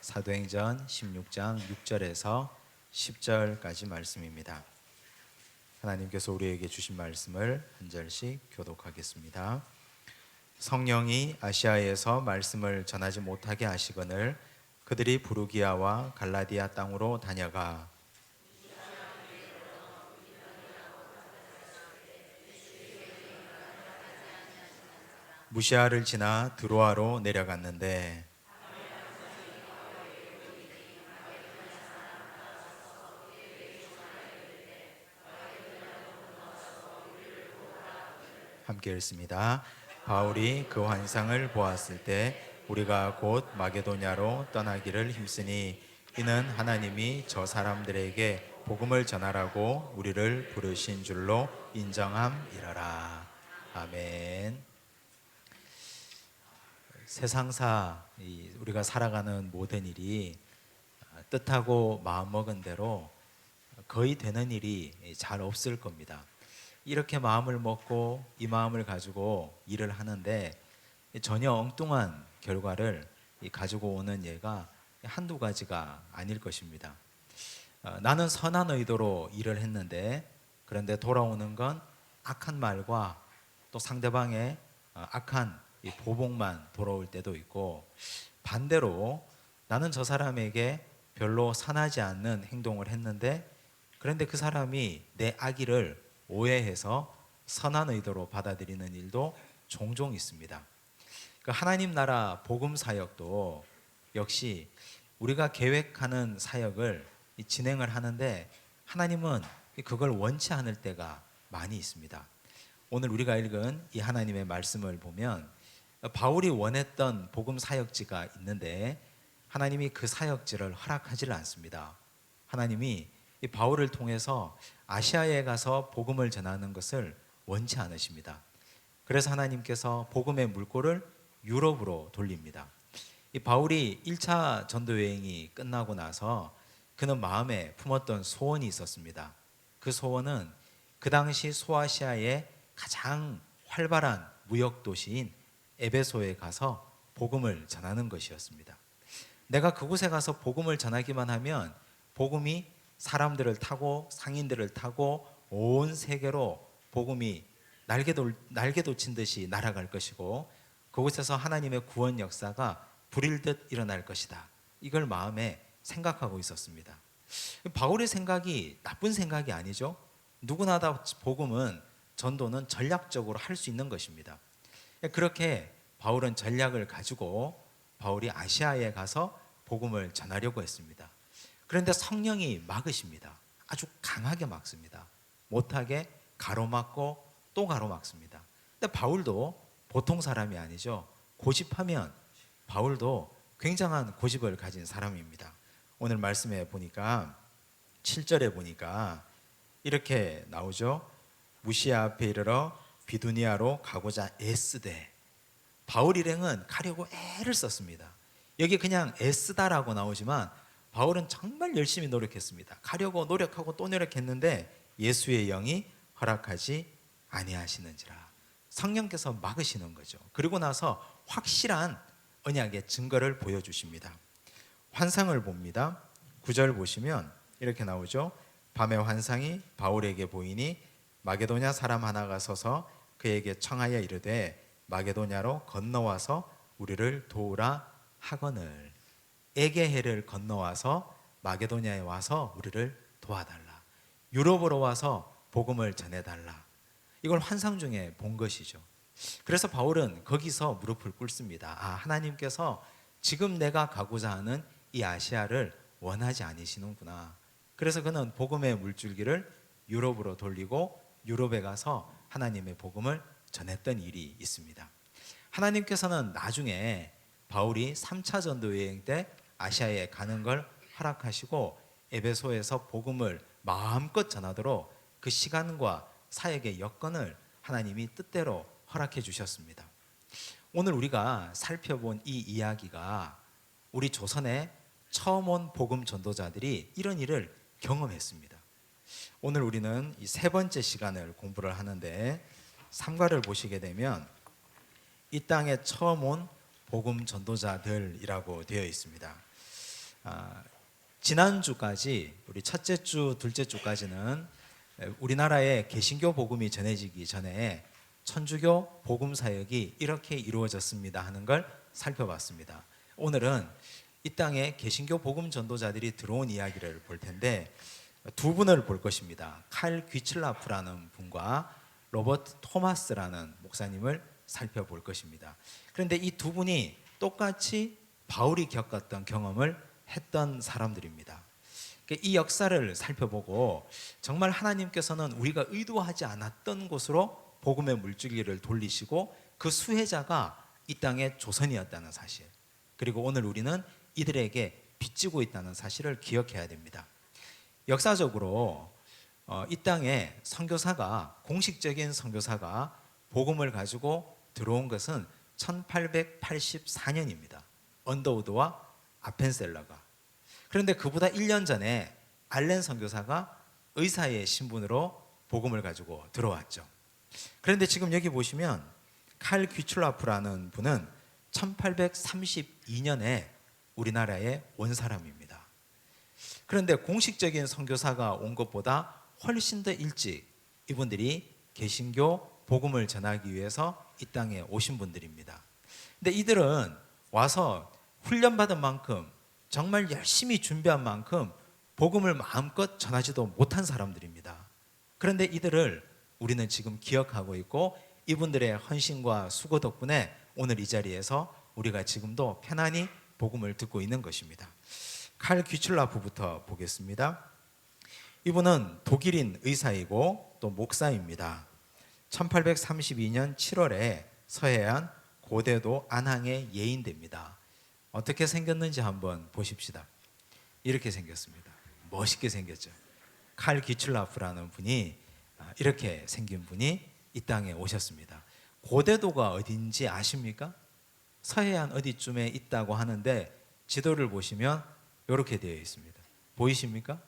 사도행전 16장 6절에서 10절까지 말씀입니다. 하나님께서 우리에게 주신 말씀을 한 절씩 교독하겠습니다. 성령이 아시아에서 말씀을 전하지 못하게 하시거늘 그들이 부르기아와 갈라디아 땅으로 다녀가 무시아를 지나 드로아로 내려갔는데 함께 읽습니다. 바울이 그 환상을 보았을 때 우리가 곧 마게도냐로 떠나기를 힘쓰니 이는 하나님이 저 사람들에게 복음을 전하라고 우리를 부르신 줄로 인정함이러라. 아멘. 세상사 우리가 살아가는 모든 일이 뜻하고 마음먹은 대로 거의 되는 일이 잘 없을 겁니다. 이렇게 마음을 먹고 이 마음을 가지고 일을 하는데 전혀 엉뚱한 결과를 가지고 오는 예가 한두 가지가 아닐 것입니다. 나는 선한 의도로 일을 했는데 그런데 돌아오는 건 악한 말과 또 상대방의 악한 보복만 돌아올 때도 있고, 반대로 나는 저 사람에게 별로 선하지 않는 행동을 했는데 그런데 그 사람이 내 악의를 오해해서 선한 의도로 받아들이는 일도 종종 있습니다. 그 하나님 나라 복음 사역도 역시 우리가 계획하는 사역을 진행을 하는데 하나님은 그걸 원치 않을 때가 많이 있습니다. 오늘 우리가 읽은 이 하나님의 말씀을 보면 바울이 원했던 복음 사역지가 있는데 하나님이 그 사역지를 허락하지를 않습니다. 하나님이 이 바울을 통해서 아시아에 가서 복음을 전하는 것을 원치 않으십니다. 그래서 하나님께서 복음의 물꼬를 유럽으로 돌립니다. 이 바울이 1차 전도 여행이 끝나고 나서 그는 마음에 품었던 소원이 있었습니다. 그 소원은 그 당시 소아시아의 가장 활발한 무역 도시인 에베소에 가서 복음을 전하는 것이었습니다. 내가 그곳에 가서 복음을 전하기만 하면 복음이 사람들을 타고 상인들을 타고 온 세계로 복음이 날개도 친 듯이 날아갈 것이고 그곳에서 하나님의 구원 역사가 불일듯 일어날 것이다. 이걸 마음에 생각하고 있었습니다. 바울의 생각이 나쁜 생각이 아니죠. 누구나 다 복음은 전도는 전략적으로 할 수 있는 것입니다. 그렇게 바울은 전략을 가지고 바울이 아시아에 가서 복음을 전하려고 했습니다. 그런데 성령이 막으십니다. 아주 강하게 막습니다. 못하게 가로막고 또 가로막습니다. 근데 바울도 보통 사람이 아니죠. 고집하면 바울도 굉장한 고집을 가진 사람입니다. 오늘 말씀에 보니까 7절에 보니까 이렇게 나오죠. 무시아 앞에 이르러 비두니아로 가고자 애쓰되, 바울 일행은 가려고 애를 썼습니다. 여기 그냥 애쓰다라고 나오지만 바울은 정말 열심히 노력했습니다. 가려고 노력하고 또 노력했는데 예수의 영이 허락하지 아니하시는지라. 성령께서 막으시는 거죠. 그리고 나서 확실한 언약의 증거를 보여주십니다. 환상을 봅니다. 9절 보시면 이렇게 나오죠. 밤의 환상이 바울에게 보이니 마게도냐 사람 하나가 서서 그에게 청하여 이르되 마게도냐로 건너와서 우리를 도우라 하거늘. 에게해를 건너와서 마게도냐에 와서 우리를 도와달라. 유럽으로 와서 복음을 전해달라. 이걸 환상 중에 본 것이죠. 그래서 바울은 거기서 무릎을 꿇습니다. 하나님께서 지금 내가 가고자 하는 이 아시아를 원하지 않으시는구나. 그래서 그는 복음의 물줄기를 유럽으로 돌리고 유럽에 가서 하나님의 복음을 전했던 일이 있습니다. 하나님께서는 나중에 바울이 3차 전도 여행 때 아시아에 가는 걸 허락하시고 에베소에서 복음을 마음껏 전하도록 그 시간과 사역의 여건을 하나님이 뜻대로 허락해 주셨습니다. 오늘 우리가 살펴본 이 이야기가 우리 조선에 처음 온 복음 전도자들이 이런 일을 경험했습니다. 오늘 우리는 이 세 번째 시간을 공부를 하는데 3과를 보시게 되면 이 땅에 처음 온 복음 전도자들이라고 되어 있습니다. 지난주까지 우리 첫째 주, 둘째 주까지는 우리나라에 개신교 복음이 전해지기 전에 천주교 복음 사역이 이렇게 이루어졌습니다 하는 걸 살펴봤습니다. 오늘은 이 땅에 개신교 복음 전도자들이 들어온 이야기를 볼 텐데 두 분을 볼 것입니다. 칼 귀틀라프라는 분과 로버트 토마스라는 목사님을 살펴볼 것입니다. 그런데 이 두 분이 똑같이 바울이 겪었던 경험을 했던 사람들입니다. 이 역사를 살펴보고 정말 하나님께서는 우리가 의도하지 않았던 곳으로 복음의 물줄기를 돌리시고 그 수혜자가 이 땅의 조선이었다는 사실, 그리고 오늘 우리는 이들에게 빚지고 있다는 사실을 기억해야 됩니다. 역사적으로 이 땅에 선교사가, 공식적인 선교사가 복음을 가지고 들어온 것은 1884년입니다. 언더우드와 아펜셀러가. 그런데 그보다 1년 전에 알렌 선교사가 의사의 신분으로 복음을 가지고 들어왔죠. 그런데 지금 여기 보시면 칼 귀틀라프라는 분은 1832년에 우리나라에 온 사람입니다. 그런데 공식적인 선교사가 온 것보다 훨씬 더 일찍 이분들이 개신교 복음을 전하기 위해서 이 땅에 오신 분들입니다. 근데 이들은 와서 훈련받은 만큼, 정말 열심히 준비한 만큼 복음을 마음껏 전하지도 못한 사람들입니다. 그런데 이들을 우리는 지금 기억하고 있고 이분들의 헌신과 수고 덕분에 오늘 이 자리에서 우리가 지금도 편안히 복음을 듣고 있는 것입니다. 칼 귀틀라프부터 보겠습니다. 이분은 독일인 의사이고 또 목사입니다. 1832년 7월에 서해안 고대도 안항에 예인됩니다. 어떻게 생겼는지 한번 보십시다. 이렇게 생겼습니다. 멋있게 생겼죠. 칼 귀틀라프라는 분이, 이렇게 생긴 분이 이 땅에 오셨습니다. 고대도가 어딘지 아십니까? 서해안 어디쯤에 있다고 하는데 지도를 보시면 이렇게 되어 있습니다. 보이십니까?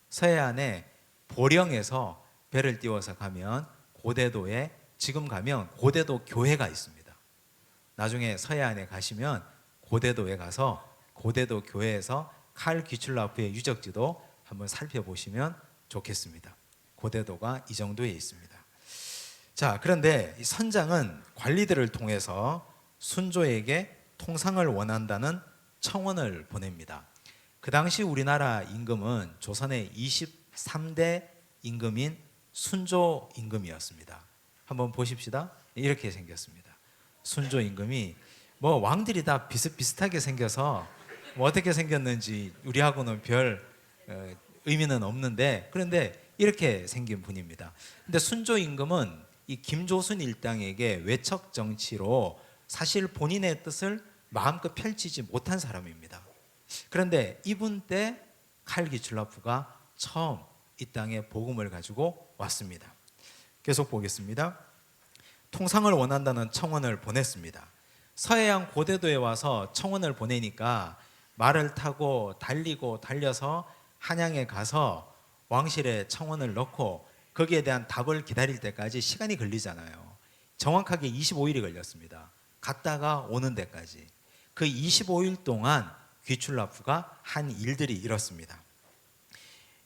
서해안에 보령에서 배를 띄워서 가면 고대도에, 지금 가면 고대도 교회가 있습니다. 나중에 서해안에 가시면 고대도에 가서 고대도 교회에서 칼 귀틀라프의 유적지도 한번 살펴보시면 좋겠습니다. 고대도가 이 정도에 있습니다. 자, 그런데 이 선장은 관리들을 통해서 순조에게 통상을 원한다는 청원을 보냅니다. 그 당시 우리나라 임금은 조선의 23대 임금인 순조 임금이었습니다. 한번 보십시다. 이렇게 생겼습니다. 순조 임금이 뭐 왕들이 다 비슷비슷하게 생겨서 뭐 어떻게 생겼는지 우리하고는 별 의미는 없는데, 그런데 이렇게 생긴 분입니다. 근데 순조 임금은 이 김조순 일당에게 외척 정치로 사실 본인의 뜻을 마음껏 펼치지 못한 사람입니다. 그런데 이분 때 칼 귀틀라프가 처음 이 땅에 복음을 가지고 왔습니다. 계속 보겠습니다. 통상을 원한다는 청원을 보냈습니다. 서해안 고대도에 와서 청원을 보내니까 말을 타고 달리고 달려서 한양에 가서 왕실에 청원을 넣고 거기에 대한 답을 기다릴 때까지 시간이 걸리잖아요. 정확하게 25일이 걸렸습니다. 갔다가 오는 데까지. 그 25일 동안 귀틀라프가 한 일들이 이렇습니다.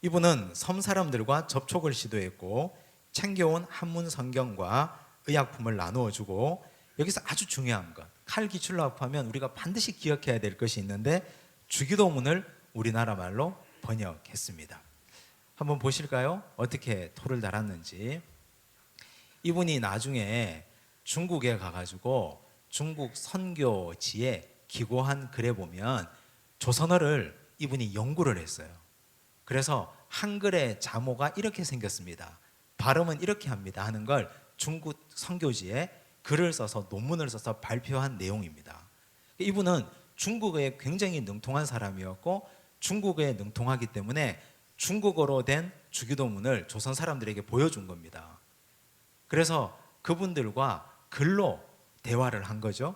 이분은 섬 사람들과 접촉을 시도했고 챙겨온 한문 성경과 의약품을 나누어 주고, 여기서 아주 중요한 것, 칼 귀틀라프 하면 우리가 반드시 기억해야 될 것이 있는데 주기도문을 우리나라 말로 번역했습니다. 한번 보실까요? 어떻게 토를 달았는지. 이분이 나중에 중국에 가가지고 중국 선교지에 기고한 글에 보면 조선어를 이분이 연구를 했어요. 그래서 한글의 자모가 이렇게 생겼습니다. 발음은 이렇게 합니다 하는 걸 중국 선교지에 글을 써서 논문을 써서 발표한 내용입니다. 이분은 중국어에 굉장히 능통한 사람이었고 중국어에 능통하기 때문에 중국어로 된 주기도문을 조선 사람들에게 보여준 겁니다. 그래서 그분들과 글로 대화를 한 거죠.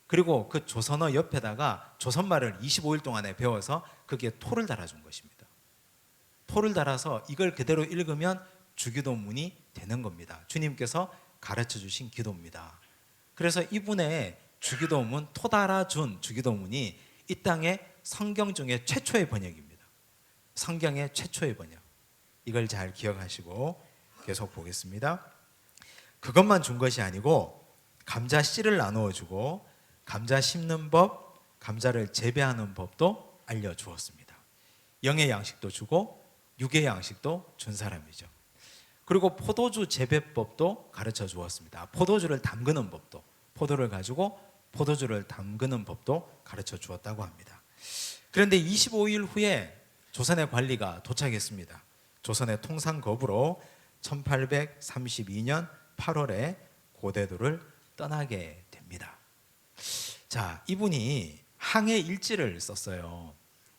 그리고 그 조선어 옆에다가 조선말을 25일 동안에 배워서 거기에 토를 달아준 것입니다. 토를 달아서 이걸 그대로 읽으면 주기도문이 되는 겁니다. 주님께서 가르쳐 주신 기도입니다. 그래서 이분의 주기도문, 토 달아준 주기도문이 이 땅에 성경 중에 최초의 번역입니다. 성경의 최초의 번역. 이걸 잘 기억하시고 계속 보겠습니다. 그것만 준 것이 아니고 감자 씨를 나누어 주고 감자 심는 법, 감자를 재배하는 법도 알려주었습니다. 영의 양식도 주고 육의 양식도 준 사람이죠. 그리고 포도주 재배법도 가르쳐 주었습니다. 포도주를 담그는 법도, 포도를 가지고 포도주를 담그는 법도 가르쳐 주었다고 합니다. 그런데 25일 후에 조선의 관리가 도착했습니다. 조선의 통상겁으로 1832년 8월에 고대도를 떠나게 됩니다. 자, 이분이 항해 일지를 썼어요.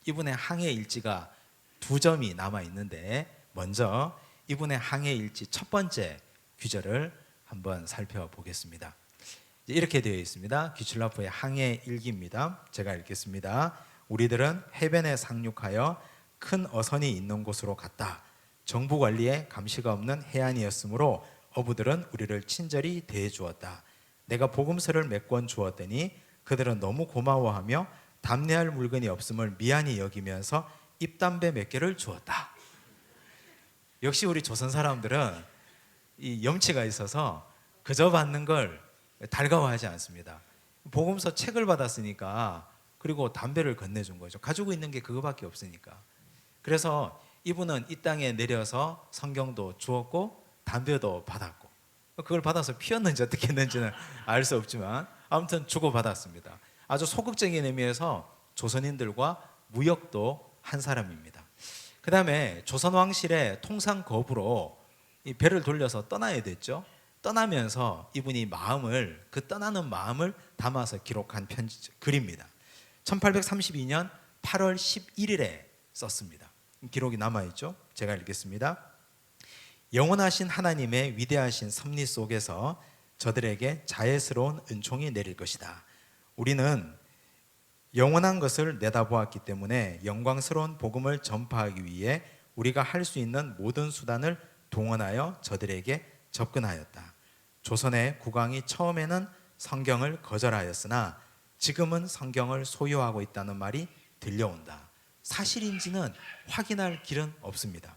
이분의 항해 일지가 2점이 남아 있는데, 먼저 이분의 항해 일지 첫 번째 귀절을 한번 살펴보겠습니다. 이렇게 되어 있습니다. 귀출라프의 항해 일기입니다. 제가 읽겠습니다. 우리들은 해변에 상륙하여 큰 어선이 있는 곳으로 갔다. 정부 관리에 감시가 없는 해안이었으므로 어부들은 우리를 친절히 대해 주었다. 내가 복음서를 몇 권 주었더니 그들은 너무 고마워하며 담례할 물건이 없음을 미안히 여기면서 입담배 몇 개를 주었다. 역시 우리 조선 사람들은 이 염치가 있어서 그저 받는 걸 달가워하지 않습니다. 복음서 책을 받았으니까, 그리고 담배를 건네준 거죠. 가지고 있는 게 그거밖에 없으니까. 그래서 이분은 이 땅에 내려서 성경도 주었고 담배도 받았고, 그걸 받아서 피웠는지 어떻게 했는지는 알 수 없지만 아무튼 주고받았습니다. 아주 소극적인 의미에서 조선인들과 무역도 한 사람입니다. 그 다음에 조선 왕실의 통상겁으로 이 배를 돌려서 떠나야 됐죠. 떠나면서 이분이 마음을, 그 떠나는 마음을 담아서 기록한 글입니다. 1832년 8월 11일에 썼습니다. 기록이 남아있죠. 제가 읽겠습니다. 영원하신 하나님의 위대하신 섭리 속에서 저들에게 자애스러운 은총이 내릴 것이다. 우리는 영원한 것을 내다보았기 때문에 영광스러운 복음을 전파하기 위해 우리가 할 수 있는 모든 수단을 동원하여 저들에게 접근하였다. 조선의 국왕이 처음에는 성경을 거절하였으나 지금은 성경을 소유하고 있다는 말이 들려온다. 사실인지는 확인할 길은 없습니다.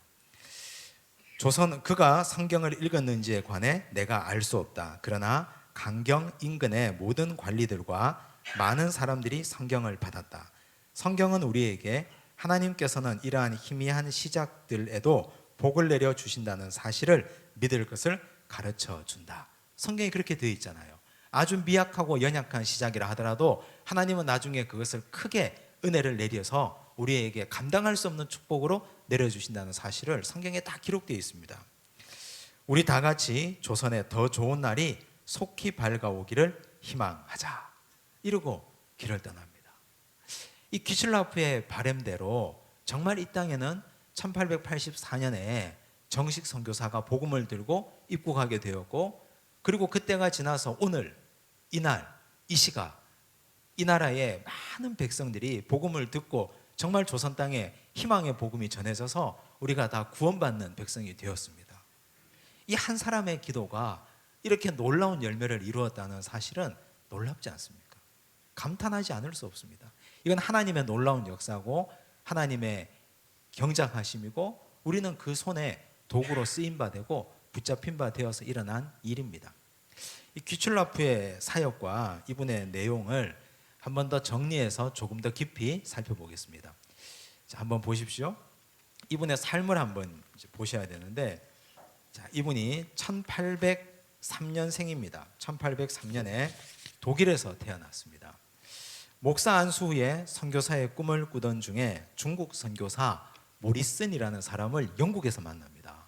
그가 성경을 읽었는지에 관해 내가 알 수 없다. 그러나 강경 인근의 모든 관리들과 많은 사람들이 성경을 받았다. 성경은 우리에게 하나님께서는 이러한 희미한 시작들에도 복을 내려 주신다는 사실을 믿을 것을 가르쳐 준다. 성경이 그렇게 되어 있잖아요. 아주 미약하고 연약한 시작이라 하더라도 하나님은 나중에 그것을 크게 은혜를 내려서 우리에게 감당할 수 없는 축복으로 내려주신다는 사실을 성경에 다 기록되어 있습니다. 우리 다 같이 조선의 더 좋은 날이 속히 밝아오기를 희망하자. 이러고 길을 떠납니다. 이 귀슬라프의 바램대로 정말 이 땅에는 1884년에 정식 선교사가 복음을 들고 입국하게 되었고, 그리고 그때가 지나서 오늘 이날 이 시각 이 나라의 많은 백성들이 복음을 듣고 정말 조선 땅에 희망의 복음이 전해져서 우리가 다 구원받는 백성이 되었습니다. 이 한 사람의 기도가 이렇게 놀라운 열매를 이루었다는 사실은 놀랍지 않습니까? 감탄하지 않을 수 없습니다. 이건 하나님의 놀라운 역사고 하나님의 경작하심이고, 우리는 그 손에 도구로 쓰임 바 되고 붙잡힌 바 되어서 일어난 일입니다. 이 귀출라프의 사역과 이분의 내용을 한 번 더 정리해서 조금 더 깊이 살펴보겠습니다. 자, 한번 보십시오. 이분의 삶을 한번 보셔야 되는데, 자, 이분이 1803년생입니다. 1803년에 독일에서 태어났습니다. 목사 안수 후에 선교사의 꿈을 꾸던 중에 중국 선교사 모리슨이라는 사람을 영국에서 만납니다.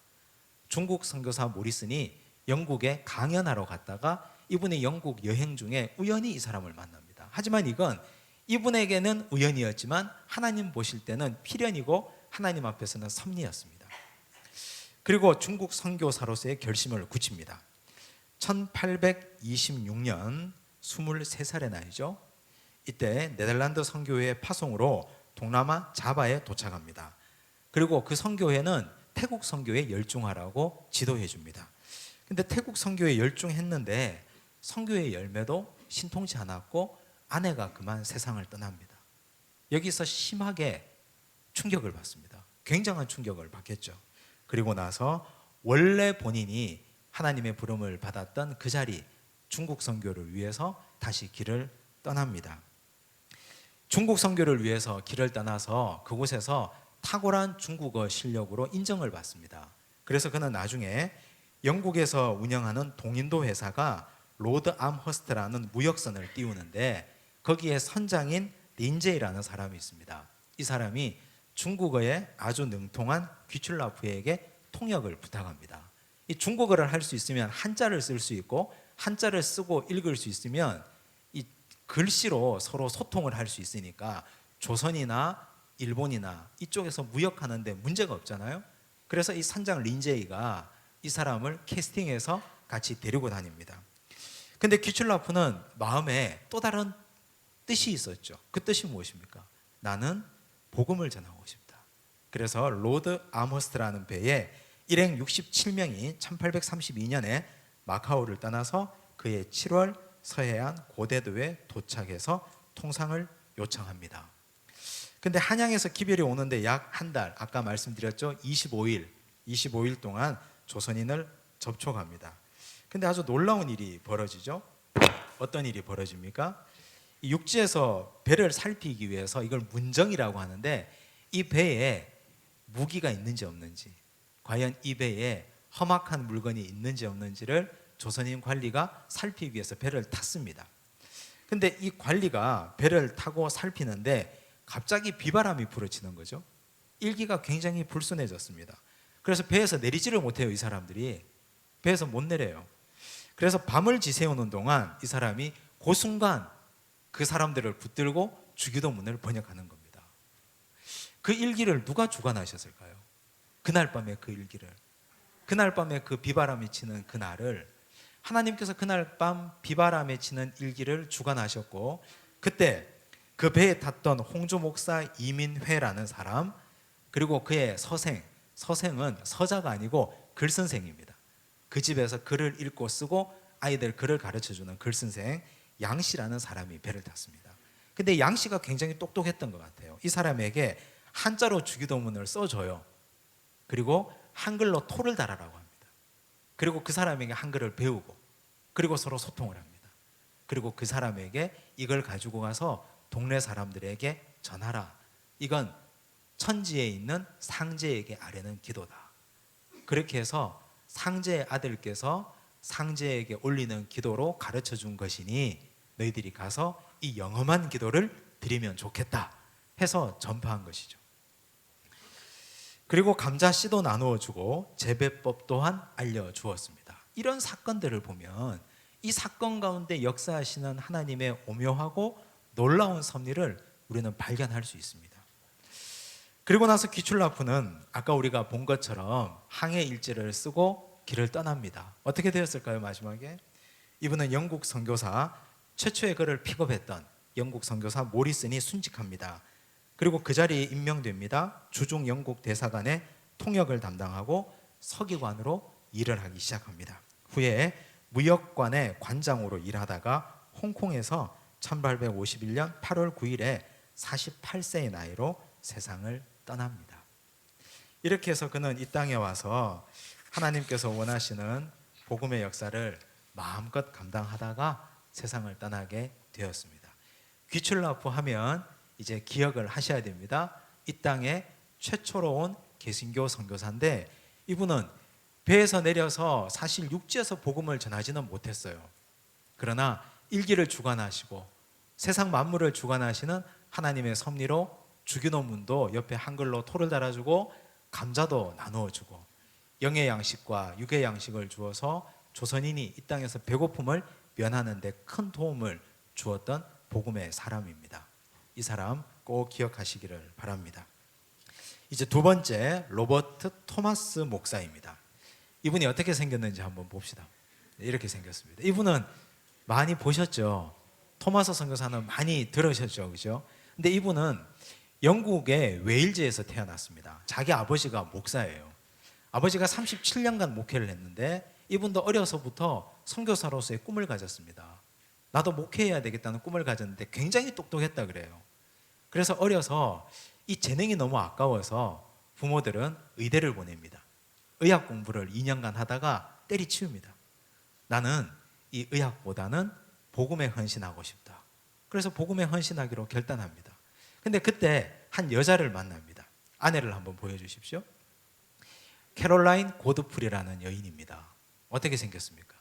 중국 선교사 모리슨이 영국에 강연하러 갔다가 이분이 영국 여행 중에 우연히 이 사람을 만납니다. 하지만 이건 이분에게는 우연이었지만 하나님 보실 때는 필연이고 하나님 앞에서는 섭리였습니다. 그리고 중국 선교사로서의 결심을 굳힙니다. 1826년 23살의 나이죠. 이때 네덜란드 선교회의 파송으로 동남아 자바에 도착합니다. 그리고 그 선교회는 태국 선교에 열중하라고 지도해 줍니다. 근데 태국 선교에 열중했는데 선교의 열매도 신통치 않았고 아내가 그만 세상을 떠납니다. 여기서 심하게 충격을 받습니다. 굉장한 충격을 받겠죠. 그리고 나서 원래 본인이 하나님의 부름을 받았던 그 자리, 중국 선교를 위해서 다시 길을 떠납니다. 중국 선교를 위해서 길을 떠나서 그곳에서 탁월한 중국어 실력으로 인정을 받습니다. 그래서 그는 나중에 영국에서 운영하는 동인도 회사가 로드 암허스트라는 무역선을 띄우는데 거기에 선장인 린제이라는 사람이 있습니다. 이 사람이 중국어에 아주 능통한 귀출라프에게 통역을 부탁합니다. 이 중국어를 할 수 있으면 한자를 쓸 수 있고 한자를 쓰고 읽을 수 있으면 이 글씨로 서로 소통을 할 수 있으니까 조선이나 일본이나 이쪽에서 무역하는데 문제가 없잖아요. 그래서 이 선장 린제이가 이 사람을 캐스팅해서 같이 데리고 다닙니다. 근데 귀출라프는 마음에 또 다른 뜻이 있었죠. 그 뜻이 무엇입니까? 나는 복음을 전하고 싶다. 그래서 로드 아머스트라는 배에 일행 67명이 1832년에 마카오를 떠나서 그해 7월 서해안 고대도에 도착해서 통상을 요청합니다. 근데 한양에서 기별이 오는데 약 한 달, 아까 말씀드렸죠? 25일 동안 조선인을 접촉합니다. 근데 아주 놀라운 일이 벌어지죠. 어떤 일이 벌어집니까? 이 육지에서 배를 살피기 위해서 이걸 문정이라고 하는데 이 배에 무기가 있는지 없는지, 과연 이 배에 험악한 물건이 있는지 없는지를 조선인 관리가 살피기 위해서 배를 탔습니다. 근데 이 관리가 배를 타고 살피는데 갑자기 비바람이 불어치는 거죠. 일기가 굉장히 불순해졌습니다. 그래서 배에서 내리지를 못해요. 이 사람들이 배에서 못 내려요. 그래서 밤을 지새우는 동안 이 사람이 그 순간 그 사람들을 붙들고 주기도문을 번역하는 겁니다. 그 일기를 누가 주관하셨을까요? 그날 밤에 그 일기를, 그날 밤에 그 비바람이 치는 그날을 하나님께서 그날 밤 비바람에 치는 일기를 주관하셨고, 그때 그 배에 탔던 홍조 목사 이민회라는 사람, 그리고 그의 서생은 서자가 아니고 글선생입니다. 그 집에서 글을 읽고 쓰고 아이들 글을 가르쳐주는 글선생 양씨라는 사람이 배를 탔습니다. 근데 양씨가 굉장히 똑똑했던 것 같아요. 이 사람에게 한자로 주기도문을 써줘요. 그리고 한글로 토를 달아라고 합니다. 그리고 그 사람에게 한글을 배우고, 그리고 서로 소통을 합니다. 그리고 그 사람에게 이걸 가지고 가서 동네 사람들에게 전하라. 이건 천지에 있는 상제에게 아뢰는 기도다. 그렇게 해서 상제의 아들께서 상제에게 올리는 기도로 가르쳐 준 것이니 너희들이 가서 이 영험한 기도를 드리면 좋겠다 해서 전파한 것이죠. 그리고 감자 씨도 나누어 주고 재배법 또한 알려주었습니다. 이런 사건들을 보면 이 사건 가운데 역사하시는 하나님의 오묘하고 놀라운 섭리를 우리는 발견할 수 있습니다. 그리고 나서 귀출라프는 아까 우리가 본 것처럼 항해 일지를 쓰고 길을 떠납니다. 어떻게 되었을까요? 마지막에 이분은 영국 선교사, 최초의 그를 픽업했던 영국 선교사 모리슨이 순직합니다. 그리고 그 자리에 임명됩니다. 주중 영국 대사관의 통역을 담당하고 서기관으로 일을 하기 시작합니다. 후에 무역관의 관장으로 일하다가 홍콩에서 1851년 8월 9일에 48세의 나이로 세상을 떠납니다. 이렇게 해서 그는 이 땅에 와서 하나님께서 원하시는 복음의 역사를 마음껏 감당하다가 세상을 떠나게 되었습니다. 귀출라프 하면 이제 기억을 하셔야 됩니다. 이 땅에 최초로 온 개신교 선교사인데 이분은 배에서 내려서 사실 육지에서 복음을 전하지는 못했어요. 그러나 일기를 주관하시고 세상 만물을 주관하시는 하나님의 섭리로 주기도문도 옆에 한글로 토를 달아주고 감자도 나누어주고 영의 양식과 육의 양식을 주어서 조선인이 이 땅에서 배고픔을 면하는 데 큰 도움을 주었던 복음의 사람입니다. 이 사람 꼭 기억하시기를 바랍니다. 이제 두 번째, 로버트 토마스 목사입니다. 이분이 어떻게 생겼는지 한번 봅시다. 이렇게 생겼습니다. 이분은 많이 보셨죠? 토마스 선교사는 많이 들으셨죠, 그죠? 근데 이분은 영국의 웨일즈에서 태어났습니다. 자기 아버지가 목사예요. 아버지가 37년간 목회를 했는데 이분도 어려서부터 선교사로서의 꿈을 가졌습니다. 나도 목회해야 되겠다는 꿈을 가졌는데 굉장히 똑똑했다 그래요. 그래서 어려서 이 재능이 너무 아까워서 부모들은 의대를 보냅니다. 의학 공부를 2년간 하다가 때리치웁니다. 나는 이 의학보다는 복음에 헌신하고 싶다. 그래서 복음에 헌신하기로 결단합니다. 근데 그때 한 여자를 만납니다. 아내를 한번 보여주십시오. 캐롤라인 고드프리라는 여인입니다. 어떻게 생겼습니까?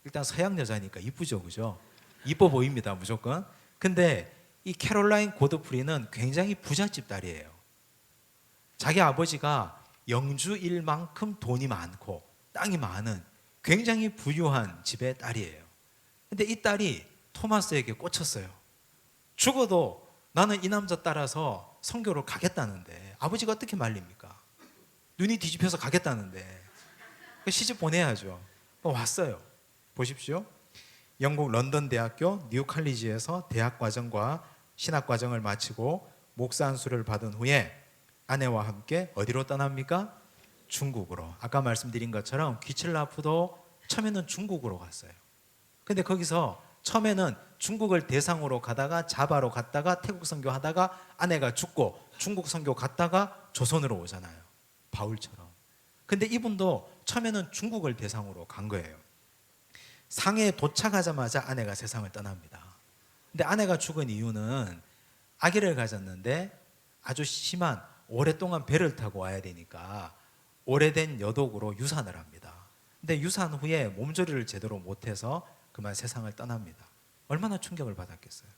일단 서양 여자니까 이쁘죠, 그죠? 이뻐 보입니다, 무조건. 근데 이 캐롤라인 고드프리는 굉장히 부잣집 딸이에요. 자기 아버지가 영주일만큼 돈이 많고 땅이 많은 굉장히 부유한 집의 딸이에요. 근데 이 딸이 토마스에게 꽂혔어요. 죽어도 나는 이 남자 따라서 선교를 가겠다는데 아버지가 어떻게 말립니까? 눈이 뒤집혀서 가겠다는데 시집 보내야죠. 왔어요. 보십시오. 영국 런던 대학교 뉴 칼리지에서 대학 과정과 신학 과정을 마치고 목사 안수를 받은 후에 아내와 함께 어디로 떠납니까? 중국으로. 아까 말씀드린 것처럼 귀칠라프도 처음에는 중국으로 갔어요. 근데 거기서 처음에는 중국을 대상으로 가다가 자바로 갔다가 태국 선교 하다가 아내가 죽고 중국 선교 갔다가 조선으로 오잖아요. 바울처럼. 근데 이분도 처음에는 중국을 대상으로 간 거예요. 상해에 도착하자마자 아내가 세상을 떠납니다. 근데 아내가 죽은 이유는 아기를 가졌는데 아주 심한 오랫동안 배를 타고 와야 되니까 오래된 여독으로 유산을 합니다. 근데 유산 후에 몸조리를 제대로 못해서 그만 세상을 떠납니다. 얼마나 충격을 받았겠어요.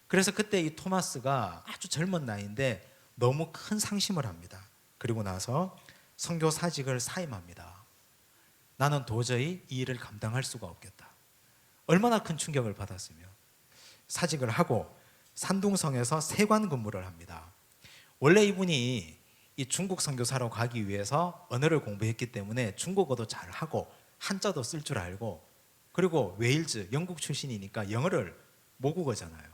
그래서 그때 이 토마스가 아주 젊은 나이인데 너무 큰 상심을 합니다. 그리고 나서 선교 사직을 사임합니다. 나는 도저히 이 일을 감당할 수가 없겠다. 얼마나 큰 충격을 받았으면. 사직을 하고 산둥성에서 세관 근무를 합니다. 원래 이분이 이 중국 선교사로 가기 위해서 언어를 공부했기 때문에 중국어도 잘하고 한자도 쓸 줄 알고, 그리고 웨일즈 영국 출신이니까 영어를 모국어잖아요.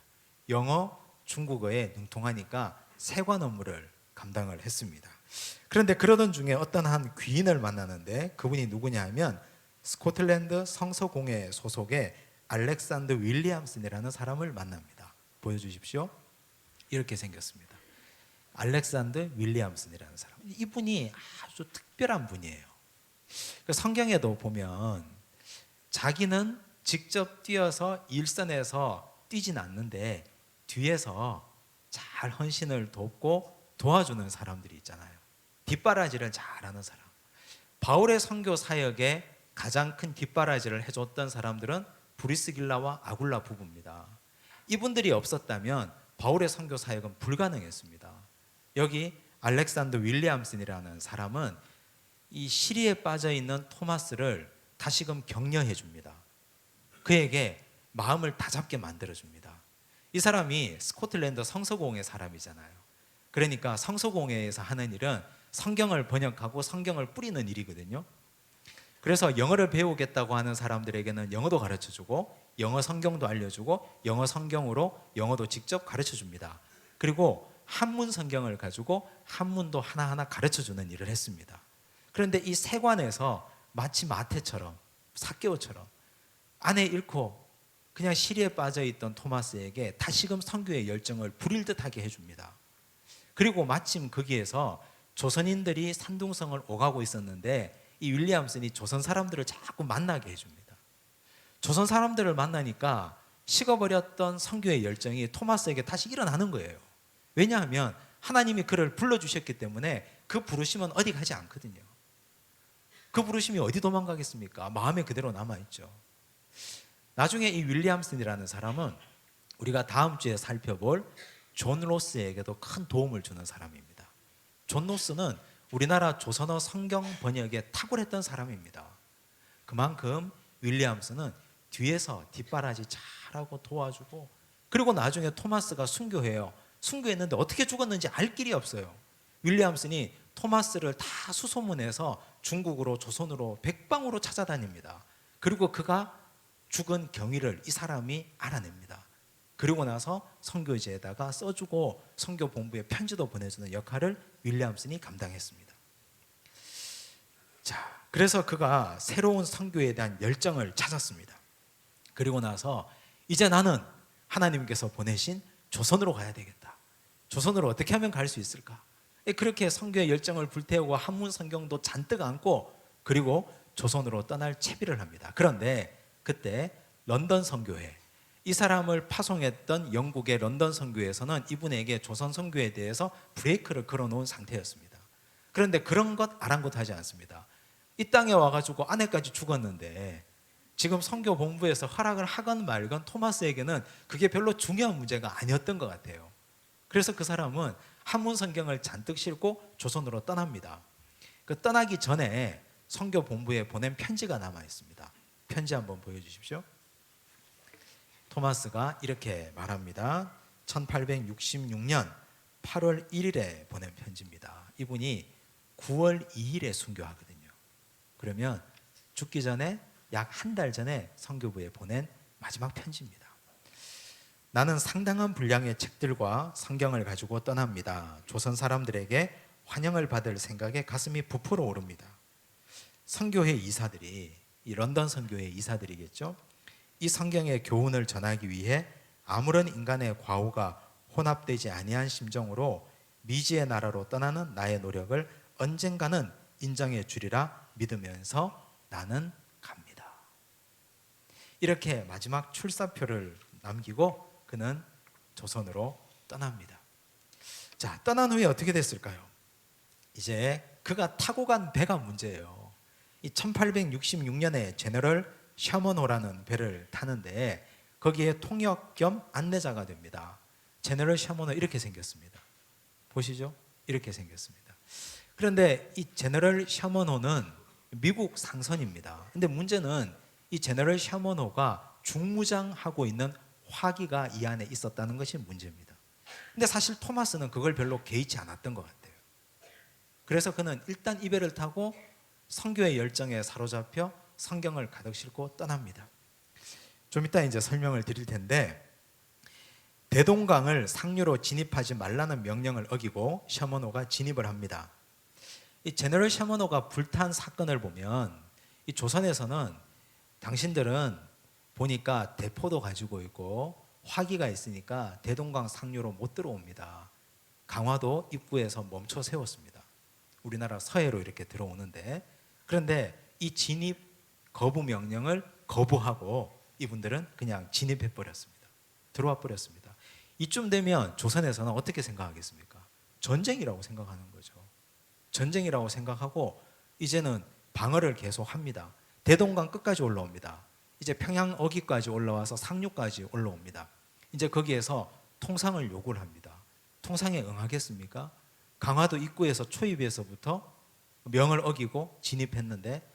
영어, 중국어에 능통하니까 세관 업무를 감당을 했습니다. 그런데 그러던 중에 어떤 한 귀인을 만나는데 그분이 누구냐 하면 스코틀랜드 성서공회 소속의 알렉산더 윌리엄슨이라는 사람을 만납니다. 보여주십시오. 이렇게 생겼습니다. 알렉산더 윌리엄슨이라는 사람. 이분이 아주 특별한 분이에요. 성경에도 보면 자기는 직접 뛰어서 일선에서 뛰진 않는데 뒤에서 잘 헌신을 돕고 도와주는 사람들이 있잖아요. 뒷바라지를 잘하는 사람. 바울의 선교 사역에 가장 큰 뒷바라지를 해줬던 사람들은 브리스길라와 아굴라 부부입니다. 이분들이 없었다면 바울의 선교 사역은 불가능했습니다. 여기 알렉산더 윌리엄슨이라는 사람은 이 시리에 빠져 있는 토마스를 다시금 격려해 줍니다. 그에게 마음을 다잡게 만들어 줍니다. 이 사람이 스코틀랜드 성서공회 사람이잖아요. 그러니까 성서공회에서 하는 일은 성경을 번역하고 성경을 뿌리는 일이거든요. 그래서 영어를 배우겠다고 하는 사람들에게는 영어도 가르쳐주고 영어 성경도 알려주고 영어 성경으로 영어도 직접 가르쳐줍니다. 그리고 한문 성경을 가지고 한문도 하나하나 가르쳐주는 일을 했습니다. 그런데 이 세관에서 마치 마태처럼 삭개오처럼 아내 잃고 그냥 시리에 빠져있던 토마스에게 다시금 선교의 열정을 불일 듯하게 해줍니다. 그리고 마침 거기에서 조선인들이 산둥성을 오가고 있었는데 이 윌리엄슨이 조선 사람들을 자꾸 만나게 해줍니다. 조선 사람들을 만나니까 식어버렸던 선교의 열정이 토마스에게 다시 일어나는 거예요. 왜냐하면 하나님이 그를 불러주셨기 때문에 그 부르심은 어디 가지 않거든요. 그 부르심이 어디 도망가겠습니까? 마음에 그대로 남아있죠. 나중에 이 윌리엄슨이라는 사람은 우리가 다음 주에 살펴볼 존 로스에게도 큰 도움을 주는 사람입니다. 존 로스는 우리나라 조선어 성경 번역에 탁월했던 사람입니다. 그만큼 윌리엄슨은 뒤에서 뒷바라지 잘하고 도와주고, 그리고 나중에 토마스가 순교해요. 순교했는데 어떻게 죽었는지 알 길이 없어요. 윌리엄슨이 토마스를 다 수소문해서 중국으로 조선으로 백방으로 찾아다닙니다. 그리고 그가 죽은 경위를 이 사람이 알아냅니다. 그리고 나서 선교지에다가 써주고 선교본부에 편지도 보내주는 역할을 윌리엄슨이 감당했습니다. 자, 그래서 그가 새로운 선교에 대한 열정을 찾았습니다. 그리고 나서 이제 나는 하나님께서 보내신 조선으로 가야 되겠다. 조선으로 어떻게 하면 갈 수 있을까? 그렇게 선교의 열정을 불태우고 한문 성경도 잔뜩 안고 그리고 조선으로 떠날 채비를 합니다. 그런데 그때 런던 선교회, 이 사람을 파송했던 영국의 런던 선교회에서는 이분에게 조선 선교에 대해서 브레이크를 걸어놓은 상태였습니다. 그런데 그런 것 아랑곳하지 않습니다. 이 땅에 와가지고 아내까지 죽었는데 지금 선교 본부에서 허락을 하건 말건 토마스에게는 그게 별로 중요한 문제가 아니었던 것 같아요. 그래서 그 사람은 한문 성경을 잔뜩 싣고 조선으로 떠납니다. 그 떠나기 전에 선교 본부에 보낸 편지가 남아 있습니다. 편지 한번 보여주십시오. 토마스가 이렇게 말합니다. 1866년 8월 1일에 보낸 편지입니다. 이분이 9월 2일에 순교하거든요. 그러면 죽기 전에 약 한 달 전에 선교부에 보낸 마지막 편지입니다. 나는 상당한 분량의 책들과 성경을 가지고 떠납니다. 조선 사람들에게 환영을 받을 생각에 가슴이 부풀어 오릅니다. 선교회 이사들이, 이 런던 선교회 이사들이겠죠. 이 성경의 교훈을 전하기 위해 아무런 인간의 과오가 혼합되지 아니한 심정으로 미지의 나라로 떠나는 나의 노력을 언젠가는 인정해 주리라 믿으면서 나는 갑니다. 이렇게 마지막 출사표를 남기고 그는 조선으로 떠납니다. 자, 떠난 후에 어떻게 됐을까요? 이제 그가 타고 간 배가 문제예요. 이 1866년에 제너럴 셔먼호라는 배를 타는데 거기에 통역 겸 안내자가 됩니다. 제너럴 셔먼호 이렇게 생겼습니다. 보시죠? 이렇게 생겼습니다. 그런데 이 제너럴 셔먼호는 미국 상선입니다. 근데 문제는 이 제너럴 셔먼호가 중무장하고 있는 화기가 이 안에 있었다는 것이 문제입니다. 근데 사실 토마스는 그걸 별로 개의치 않았던 것 같아요. 그래서 그는 일단 이 배를 타고 선교의 열정에 사로잡혀 성경을 가득 싣고 떠납니다. 좀 이따 이제 설명을 드릴 텐데 대동강을 상류로 진입하지 말라는 명령을 어기고 셔먼호가 진입을 합니다. 이 제너럴 셔먼호가 불탄 사건을 보면 이 조선에서는 당신들은 보니까 대포도 가지고 있고 화기가 있으니까 대동강 상류로 못 들어옵니다. 강화도 입구에서 멈춰 세웠습니다. 우리나라 서해로 이렇게 들어오는데 그런데 이 진입 거부 명령을 거부하고 이분들은 그냥 진입해 버렸습니다. 들어와 버렸습니다. 이쯤 되면 조선에서는 어떻게 생각하겠습니까? 전쟁이라고 생각하는 거죠. 전쟁이라고 생각하고 이제는 방어를 계속합니다. 대동강 끝까지 올라옵니다. 이제 평양 어기까지 올라와서 상류까지 올라옵니다. 이제 거기에서 통상을 요구를 합니다. 통상에 응하겠습니까? 강화도 입구에서 초입에서부터 명을 어기고 진입했는데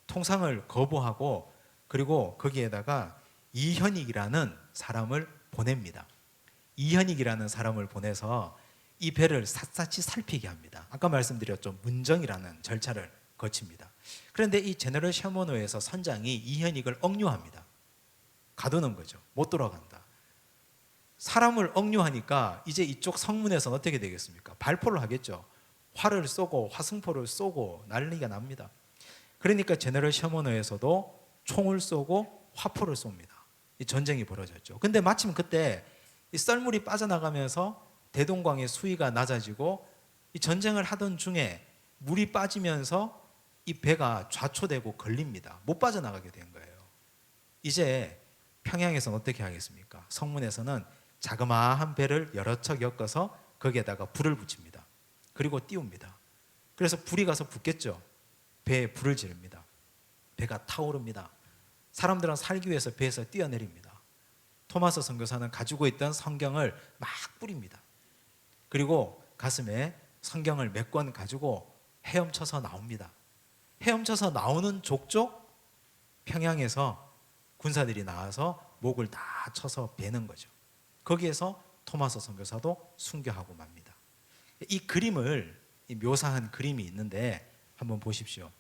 통상을 거부하고 그리고 거기에다가 이현익이라는 사람을 보냅니다. 이현익이라는 사람을 보내서 이 배를 샅샅이 살피게 합니다. 아까 말씀드렸죠. 문정이라는 절차를 거칩니다. 그런데 이 제너럴 셔먼호에서 선장이 이현익을 억류합니다. 가두는 거죠. 못 돌아간다. 사람을 억류하니까 이제 이쪽 성문에서는 어떻게 되겠습니까? 발포를 하겠죠. 활을 쏘고 화승포를 쏘고 난리가 납니다. 그러니까 제너럴 셔먼호에서도 총을 쏘고 화포를 쏩니다. 이 전쟁이 벌어졌죠. 근데 마침 그때 이 썰물이 빠져나가면서 대동강의 수위가 낮아지고 이 전쟁을 하던 중에 물이 빠지면서 이 배가 좌초되고 걸립니다. 못 빠져나가게 된 거예요. 이제 평양에서는 어떻게 하겠습니까? 성문에서는 자그마한 배를 여러 척 엮어서 거기에다가 불을 붙입니다. 그리고 띄웁니다. 그래서 불이 가서 붙겠죠. 배에 불을 지릅니다. 배가 타오릅니다. 사람들은 살기 위해서 배에서 뛰어내립니다. 토마스 선교사는 가지고 있던 성경을 막 뿌립니다. 그리고 가슴에 성경을 몇 권 가지고 헤엄쳐서 나옵니다. 헤엄쳐서 나오는 족족 평양에서 군사들이 나와서 목을 다 쳐서 베는 거죠. 거기에서 토마스 선교사도 순교하고 맙니다. 이 그림을 묘사한 그림이 있는데 한번 보십시오.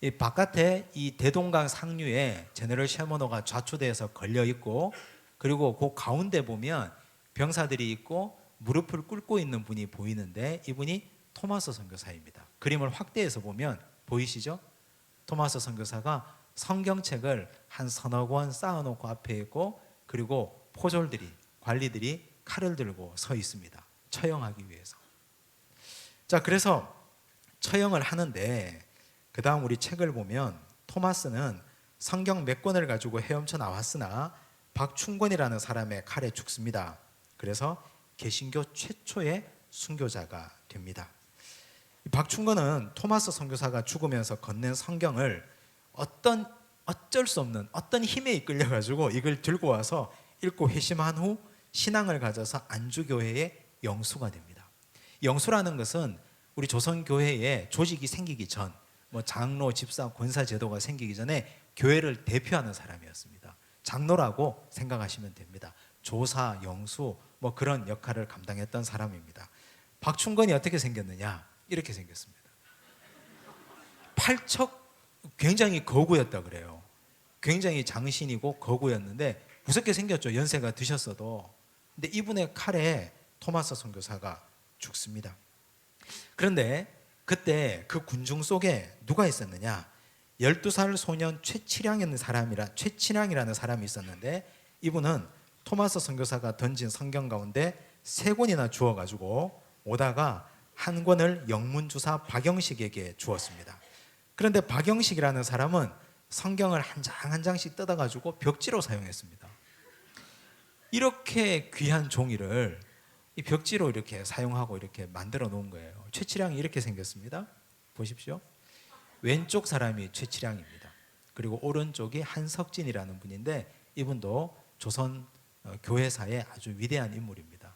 이 바깥에 이 대동강 상류에 제너럴 셔먼호가 좌초대에서 걸려 있고 그리고 그 가운데 보면 병사들이 있고 무릎을 꿇고 있는 분이 보이는데 이분이 토마스 선교사입니다. 그림을 확대해서 보면 보이시죠? 토마스 선교사가 성경책을 한 서너 권 쌓아놓고 앞에 있고 그리고 포졸들이 관리들이 칼을 들고 서 있습니다. 처형하기 위해서. 자, 그래서 처형을 하는데 그 다음 우리 책을 보면 토마스는 성경 몇 권을 가지고 헤엄쳐 나왔으나 박충권이라는 사람의 칼에 죽습니다. 그래서 개신교 최초의 순교자가 됩니다. 박충권은 토마스 선교사가 죽으면서 건넨 성경을 어쩔 수 없는 어떤 힘에 이끌려 가지고 이걸 들고 와서 읽고 회심한 후 신앙을 가져서 안주교회의 영수가 됩니다. 영수라는 것은 우리 조선교회에 조직이 생기기 전, 장로, 집사, 권사 제도가 생기기 전에 교회를 대표하는 사람이었습니다. 장로라고 생각하시면 됩니다. 조사, 영수 그런 역할을 감당했던 사람입니다. 박충권이 어떻게 생겼느냐? 이렇게 생겼습니다. 팔척, 굉장히 거구였다 그래요. 굉장히 장신이고 거구였는데 무섭게 생겼죠. 연세가 드셨어도. 근데 이분의 칼에 토마스 선교사가 죽습니다. 그런데 그때 그 군중 속에 누가 있었느냐? 12살 소년 최치량이라는 사람이 있었는데 이분은 토마스 선교사가 던진 성경 가운데 3권이나 주어가지고 오다가 한 권을 영문주사 박영식에게 주었습니다. 그런데 박영식이라는 사람은 성경을 한 장 한 장씩 뜯어가지고 벽지로 사용했습니다. 이렇게 귀한 종이를 이 벽지로 이렇게 사용하고 이렇게 만들어 놓은 거예요. 최치량이 이렇게 생겼습니다. 보십시오. 왼쪽 사람이 최치량입니다. 그리고 오른쪽이 한석진이라는 분인데 이분도 조선 교회사의 아주 위대한 인물입니다.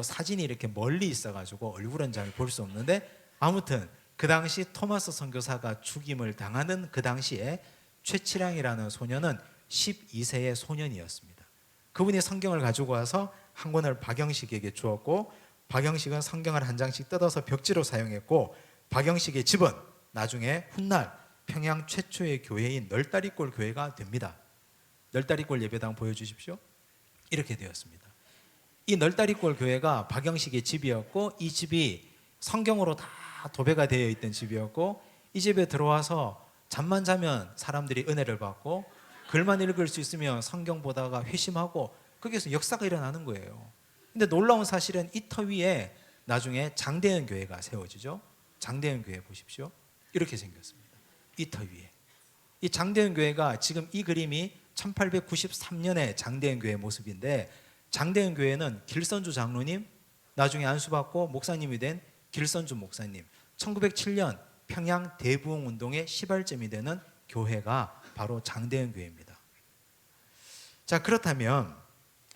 사진이 이렇게 멀리 있어가지고 얼굴은 잘 볼 수 없는데 아무튼 그 당시 토마스 선교사가 죽임을 당하는 그 당시에 최치량이라는 소년은 12세의 소년이었습니다. 그분이 성경을 가지고 와서 한 권을 박영식에게 주었고 박영식은 성경을 한 장씩 뜯어서 벽지로 사용했고 박영식의 집은 나중에 훗날 평양 최초의 교회인 널다리골 교회가 됩니다. 널다리골 예배당 보여주십시오. 이렇게 되었습니다. 이 널다리골 교회가 박영식의 집이었고 이 집이 성경으로 다 도배가 되어 있던 집이었고 이 집에 들어와서 잠만 자면 사람들이 은혜를 받고 글만 읽을 수 있으면 성경 보다가 회심하고 거기서 역사가 일어나는 거예요. 근데 놀라운 사실은 이 터 위에 나중에 장대현 교회가 세워지죠. 장대현 교회 보십시오. 이렇게 생겼습니다. 이 터 위에. 이 장대현 교회가 지금 이 그림이 1893년에 장대현 교회 모습인데 장대현 교회는 길선주 장로님, 나중에 안수받고 목사님이 된 길선주 목사님, 1907년 평양 대부흥운동의 시발점이 되는 교회가 바로 장대현 교회입니다. 자, 그렇다면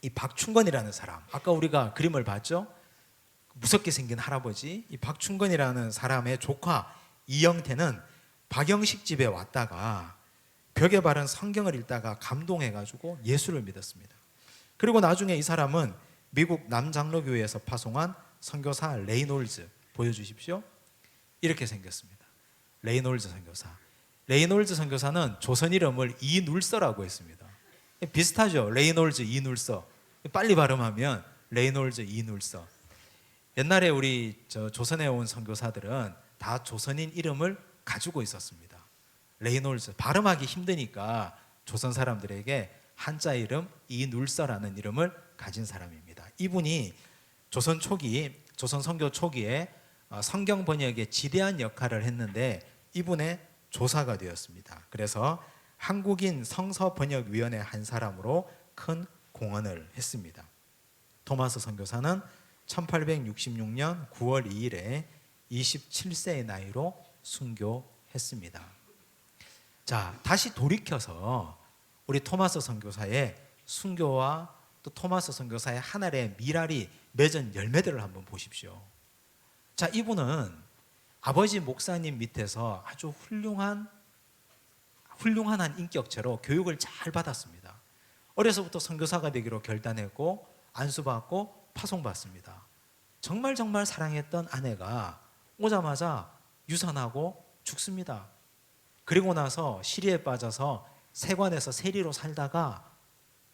이 박충건이라는 사람, 아까 우리가 그림을 봤죠? 무섭게 생긴 할아버지, 이 박충건이라는 사람의 조카 이영태는 박영식 집에 왔다가 벽에 바른 성경을 읽다가 감동해가지고 예수를 믿었습니다. 그리고 나중에 이 사람은 미국 남장로교회에서 파송한 선교사 레이놀즈 보여주십시오. 이렇게 생겼습니다. 레이놀즈 선교사. 레이놀즈 선교사는 조선 이름을 이눌서라고 했습니다. 비슷하죠? 레이놀즈 이눌서. 빨리 발음하면 레이놀즈 이눌서. 옛날에 우리 조선에 온 선교사들은 다 조선인 이름을 가지고 있었습니다. 레이놀즈 발음하기 힘드니까 조선 사람들에게 한자 이름 이눌서라는 이름을 가진 사람입니다. 이분이 조선 선교 초기에 성경 번역에 지대한 역할을 했는데 이분의 조사가 되었습니다. 그래서 한국인 성서번역위원회 한 사람으로 큰 공헌을 했습니다. 토마스 선교사는 1866년 9월 2일에 27세의 나이로 순교했습니다. 자, 다시 돌이켜서 우리 토마스 선교사의 순교와 또 토마스 선교사의 한 알의 미랄이 맺은 열매들을 한번 보십시오. 자, 이분은 아버지 목사님 밑에서 아주 훌륭한 인격체로 교육을 잘 받았습니다. 어려서부터 선교사가 되기로 결단했고 안수받고 파송받습니다. 정말 사랑했던 아내가 오자마자 유산하고 죽습니다. 그리고 나서 시리에 빠져서 세관에서 세리로 살다가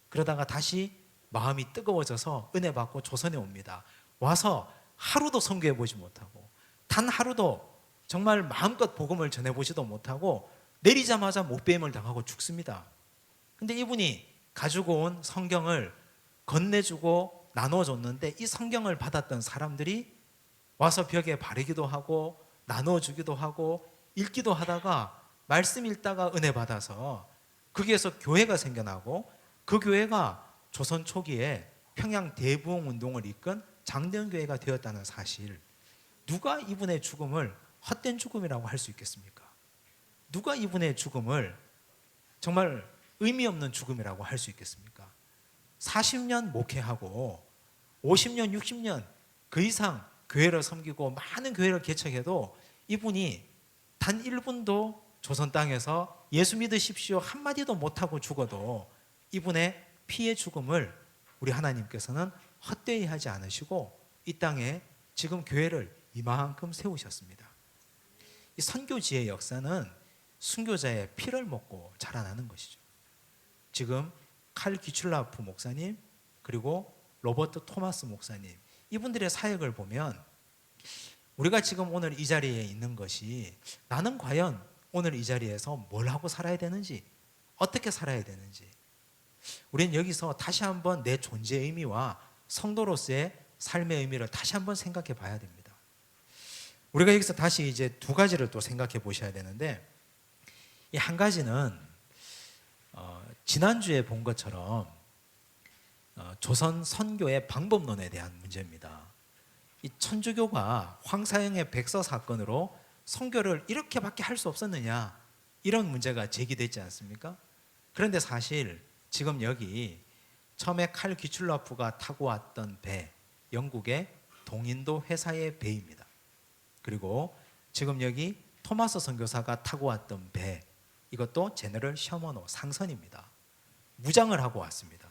그러다가 다시 마음이 뜨거워져서 은혜 받고 조선에 옵니다. 와서 하루도 선교해 보지 못하고 단 하루도 정말 마음껏 복음을 전해보지도 못하고 내리자마자 못배임을 당하고 죽습니다. 근데 이분이 가지고 온 성경을 건네주고 나눠줬는데 이 성경을 받았던 사람들이 와서 벽에 바르기도 하고 나눠주기도 하고 읽기도 하다가 말씀 읽다가 은혜 받아서 거기에서 교회가 생겨나고 그 교회가 조선 초기에 평양 대부흥 운동을 이끈 장대현교회가 되었다는 사실, 누가 이분의 죽음을 헛된 죽음이라고 할 수 있겠습니까? 누가 이분의 죽음을 정말 의미 없는 죽음이라고 할 수 있겠습니까? 40년 목회하고 50년, 60년 그 이상 교회를 섬기고 많은 교회를 개척해도 이분이 단 1분도 조선 땅에서 예수 믿으십시오 한마디도 못하고 죽어도 이분의 피의 죽음을 우리 하나님께서는 헛되이 하지 않으시고 이 땅에 지금 교회를 이만큼 세우셨습니다. 이 선교지의 역사는 순교자의 피를 먹고 자라나는 것이죠. 지금 칼 귀출라프 목사님 그리고 로버트 토마스 목사님, 이분들의 사역을 보면 우리가 지금 오늘 이 자리에 있는 것이 나는 과연 오늘 이 자리에서 뭘 하고 살아야 되는지, 어떻게 살아야 되는지, 우리는 여기서 다시 한번 내 존재의 의미와 성도로서의 삶의 의미를 다시 한번 생각해 봐야 됩니다. 우리가 여기서 다시 이제 두 가지를 또 생각해 보셔야 되는데, 이 한 가지는 지난주에 본 것처럼 조선 선교의 방법론에 대한 문제입니다. 이 천주교가 황사영의 백서 사건으로 선교를 이렇게밖에 할 수 없었느냐, 이런 문제가 제기됐지 않습니까? 그런데 사실 지금 여기 처음에 칼 귀출라프가 타고 왔던 배, 영국의 동인도 회사의 배입니다. 그리고 지금 여기 토마스 선교사가 타고 왔던 배, 이것도 제너럴 셔먼호 상선입니다. 무장을 하고 왔습니다.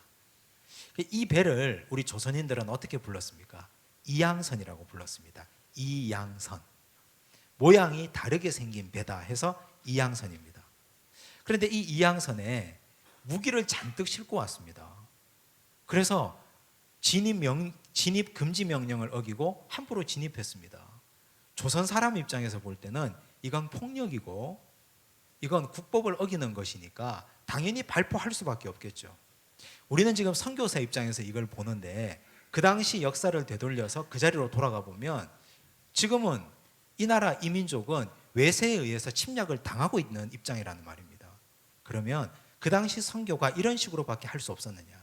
이 배를 우리 조선인들은 어떻게 불렀습니까? 이양선이라고 불렀습니다. 이양선. 모양이 다르게 생긴 배다 해서 이양선입니다. 그런데 이 이양선에 무기를 잔뜩 싣고 왔습니다. 그래서 진입 금지 명령을 어기고 함부로 진입했습니다. 조선 사람 입장에서 볼 때는 이건 폭력이고 이건 국법을 어기는 것이니까 당연히 발포할 수밖에 없겠죠. 우리는 지금 선교사 입장에서 이걸 보는데 그 당시 역사를 되돌려서 그 자리로 돌아가 보면 지금은 이 나라 이 민족은 외세에 의해서 침략을 당하고 있는 입장이라는 말입니다. 그러면 그 당시 선교가 이런 식으로밖에 할 수 없었느냐?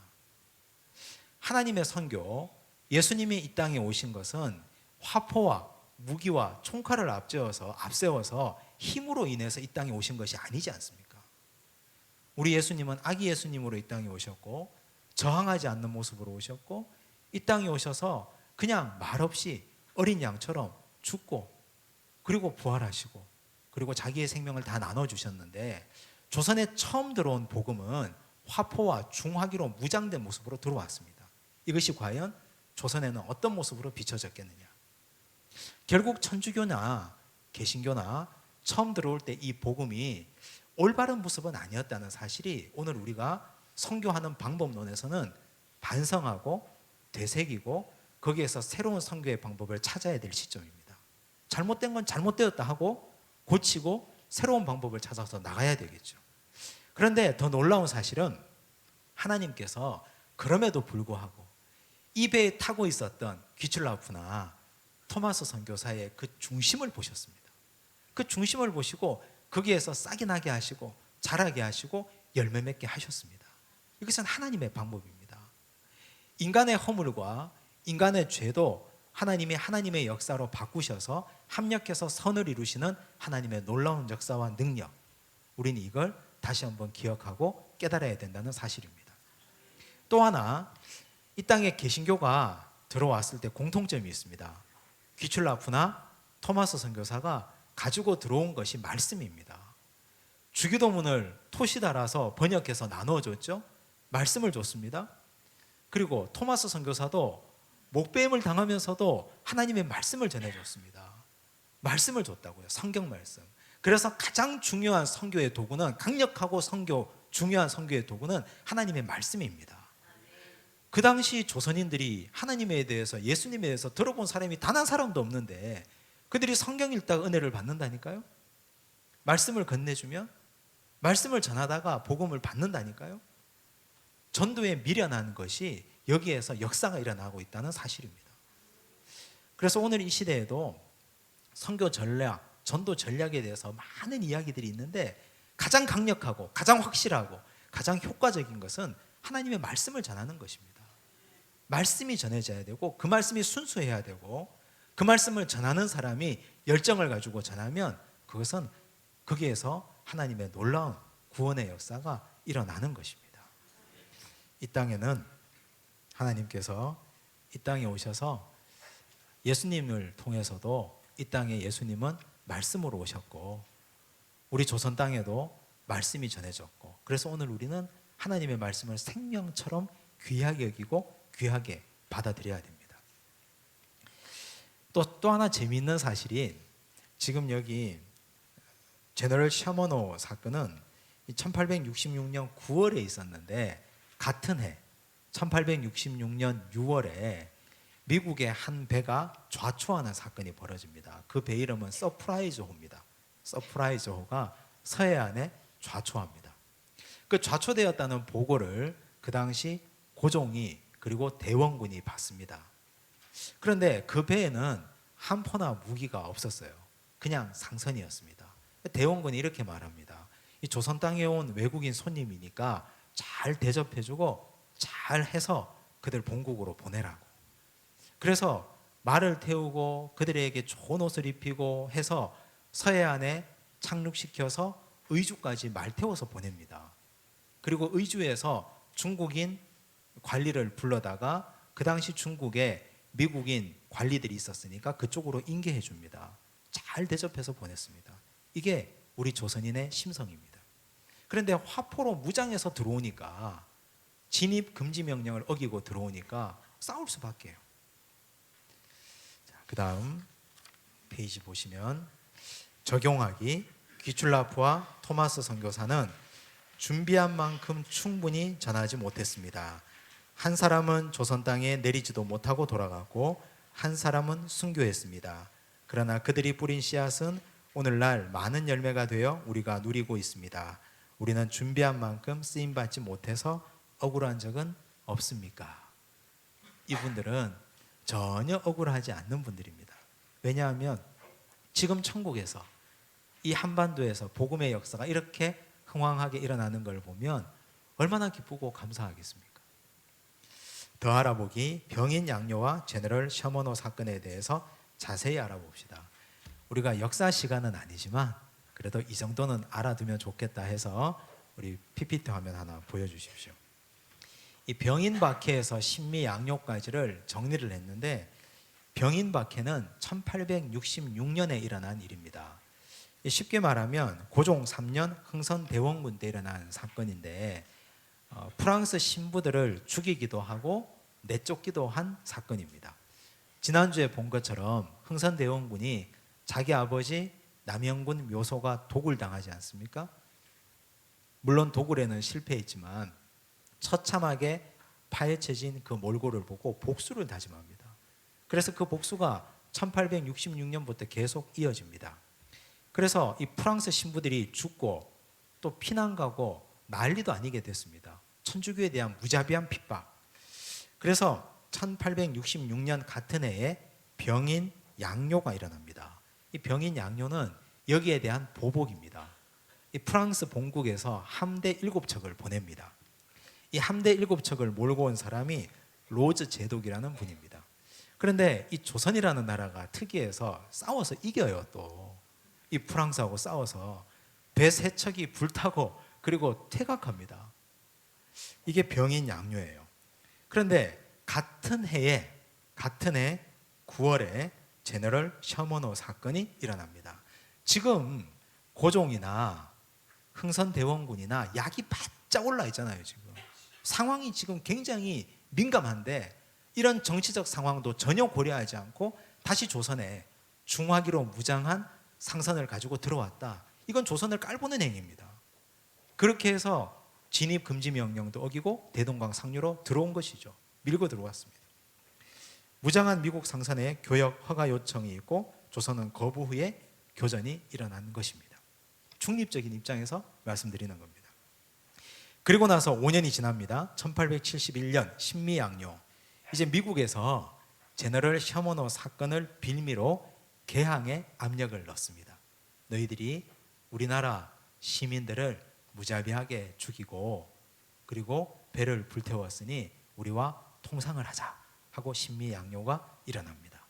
하나님의 선교, 예수님이 이 땅에 오신 것은 화포와 무기와 총칼을 앞세워서 힘으로 인해서 이 땅에 오신 것이 아니지 않습니까? 우리 예수님은 아기 예수님으로 이 땅에 오셨고 저항하지 않는 모습으로 오셨고 이 땅에 오셔서 그냥 말없이 어린 양처럼 죽고 그리고 부활하시고 그리고 자기의 생명을 다 나눠주셨는데, 조선에 처음 들어온 복음은 화포와 중화기로 무장된 모습으로 들어왔습니다. 이것이 과연 조선에는 어떤 모습으로 비춰졌겠느냐? 결국 천주교나 개신교나 처음 들어올 때 이 복음이 올바른 모습은 아니었다는 사실이 오늘 우리가 선교하는 방법론에서는 반성하고 되새기고 거기에서 새로운 선교의 방법을 찾아야 될 시점입니다. 잘못된 건 잘못되었다 하고 고치고 새로운 방법을 찾아서 나가야 되겠죠. 그런데 더 놀라운 사실은 하나님께서 그럼에도 불구하고 이 배에 타고 있었던 귀출라프나 토마스 선교사의 그 중심을 보셨습니다. 그 중심을 보시고 거기에서 싹이 나게 하시고 자라게 하시고 열매 맺게 하셨습니다. 이것은 하나님의 방법입니다. 인간의 허물과 인간의 죄도 하나님이 하나님의 역사로 바꾸셔서 합력해서 선을 이루시는 하나님의 놀라운 역사와 능력, 우리는 이걸 다시 한번 기억하고 깨달아야 된다는 사실입니다. 또 하나, 이 땅에 개신교가 들어왔을 때 공통점이 있습니다. 귀출라프나 토마스 선교사가 가지고 들어온 것이 말씀입니다. 주기도문을 토시 달아서 번역해서 나누어줬죠. 말씀을 줬습니다. 그리고 토마스 선교사도 목배임을 당하면서도 하나님의 말씀을 전해줬습니다. 말씀을 줬다고요. 성경 말씀. 그래서 가장 중요한 선교의 도구는, 강력하고 중요한 선교의 도구는 하나님의 말씀입니다. 그 당시 조선인들이 하나님에 대해서, 예수님에 대해서 들어본 사람이 단 한 사람도 없는데 그들이 성경 읽다가 은혜를 받는다니까요. 말씀을 건네주면, 말씀을 전하다가 복음을 받는다니까요. 전도에 미련한 것이 여기에서 역사가 일어나고 있다는 사실입니다. 그래서 오늘 이 시대에도 선교 전략, 전도 전략에 대해서 많은 이야기들이 있는데 가장 강력하고 가장 확실하고 가장 효과적인 것은 하나님의 말씀을 전하는 것입니다. 말씀이 전해져야 되고 그 말씀이 순수해야 되고 그 말씀을 전하는 사람이 열정을 가지고 전하면 그것은 거기에서 하나님의 놀라운 구원의 역사가 일어나는 것입니다. 이 땅에는 하나님께서 이 땅에 오셔서 예수님을 통해서도 이 땅에 예수님은 말씀으로 오셨고 우리 조선 땅에도 말씀이 전해졌고 그래서 오늘 우리는 하나님의 말씀을 생명처럼 귀하게 여기고 귀하게 받아들여야 됩니다. 또 하나 재미있는 사실이 지금 여기 제너럴 셔먼호 사건은 1866년 9월에 있었는데 같은 해 1866년 6월에 미국의 한 배가 좌초하는 사건이 벌어집니다. 그 배 이름은 서프라이즈호입니다. 서프라이즈호가 서해안에 좌초합니다. 그 좌초되었다는 보고를 그 당시 고종이 그리고 대원군이 받습니다. 그런데 그 배에는 함포나 무기가 없었어요. 그냥 상선이었습니다. 대원군이 이렇게 말합니다. 이 조선 땅에 온 외국인 손님이니까 잘 대접해주고 잘 해서 그들 본국으로 보내라고. 그래서 말을 태우고 그들에게 좋은 옷을 입히고 해서 서해안에 착륙시켜서 의주까지 말 태워서 보냅니다. 그리고 의주에서 중국인 관리를 불러다가 그 당시 중국에 미국인 관리들이 있었으니까 그쪽으로 인계해 줍니다. 잘 대접해서 보냈습니다. 이게 우리 조선인의 심성입니다. 그런데 화포로 무장해서 들어오니까 진입 금지 명령을 어기고 들어오니까 싸울 수밖에 해요. 그 다음 페이지 보시면 적용하기 귀출라프와 토마스 선교사는 준비한 만큼 충분히 전하지 못했습니다. 한 사람은 조선 땅에 내리지도 못하고 돌아가고 한 사람은 순교했습니다. 그러나 그들이 뿌린 씨앗은 오늘날 많은 열매가 되어 우리가 누리고 있습니다. 우리는 준비한 만큼 쓰임받지 못해서 억울한 적은 없습니까? 이분들은 전혀 억울하지 않는 분들입니다. 왜냐하면 지금 천국에서 이 한반도에서 복음의 역사가 이렇게 흥왕하게 일어나는 걸 보면 얼마나 기쁘고 감사하겠습니까? 더 알아보기 병인 양요와 제너럴 셔먼호 사건에 대해서 자세히 알아봅시다. 우리가 역사 시간은 아니지만 그래도 이 정도는 알아두면 좋겠다 해서 우리 PPT 화면 하나 보여주십시오. 이 병인 박해에서 신미 양요까지를 정리를 했는데 병인 박해는 1866년에 일어난 일입니다. 쉽게 말하면 고종 3년 흥선대원군 때 일어난 사건인데 프랑스 신부들을 죽이기도 하고 내쫓기도 한 사건입니다. 지난주에 본 것처럼 흥선대원군이 자기 아버지 남영군 묘소가 도굴당하지 않습니까? 물론 도굴에는 실패했지만 처참하게 파헤쳐진 그 몰골을 보고 복수를 다짐합니다. 그래서 그 복수가 1866년부터 계속 이어집니다. 그래서 이 프랑스 신부들이 죽고 또 피난 가고 난리도 아니게 됐습니다. 천주교에 대한 무자비한 핍박. 그래서 1866년 같은 해에 병인 양요가 일어납니다. 이 병인 양요는 여기에 대한 보복입니다. 이 프랑스 본국에서 함대 7척을 보냅니다. 이 함대 7척을 몰고 온 사람이 로즈 제독이라는 분입니다. 그런데 이 조선이라는 나라가 특이해서 싸워서 이겨요. 또 이 프랑스하고 싸워서 배 3척이 불타고 그리고 퇴각합니다. 이게 병인 양요예요. 그런데 같은 해 9월에 제너럴 셔먼호 사건이 일어납니다. 지금 고종이나 흥선대원군이나 약이 바짝 올라 있잖아요. 지금 상황이 지금 굉장히 민감한데 이런 정치적 상황도 전혀 고려하지 않고 다시 조선에 중화기로 무장한 상선을 가지고 들어왔다. 이건 조선을 깔보는 행위입니다. 그렇게 해서 진입 금지 명령도 어기고 대동강 상류로 들어온 것이죠. 밀고 들어왔습니다. 무장한 미국 상선에 교역 허가 요청이 있고 조선은 거부 후에 교전이 일어난 것입니다. 중립적인 입장에서 말씀드리는 겁니다. 그리고 나서 5년이 지납니다. 1871년 신미양요. 이제 미국에서 제너럴 셔먼호 사건을 빌미로 개항에 압력을 넣습니다. 너희들이 우리나라 시민들을 무자비하게 죽이고 그리고 배를 불태웠으니 우리와 통상을 하자 하고 신미양요가 일어납니다.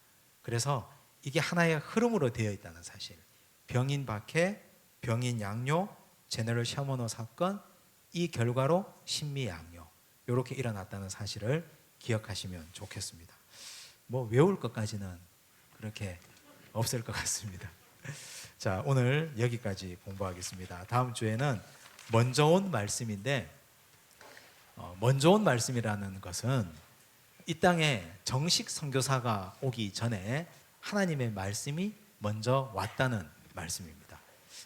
그래서 이게 하나의 흐름으로 되어 있다는 사실, 병인 박해, 병인 양요, 제너럴 셔먼호 사건, 이 결과로 신미양요 이렇게 일어났다는 사실을 기억하시면 좋겠습니다. 뭐 외울 것까지는 그렇게 없을 것 같습니다. 자, 오늘 여기까지 공부하겠습니다. 다음 주에는 먼저 온 말씀인데, 먼저 온 말씀이라는 것은 이 땅에 정식 선교사가 오기 전에 하나님의 말씀이 먼저 왔다는 말씀입니다.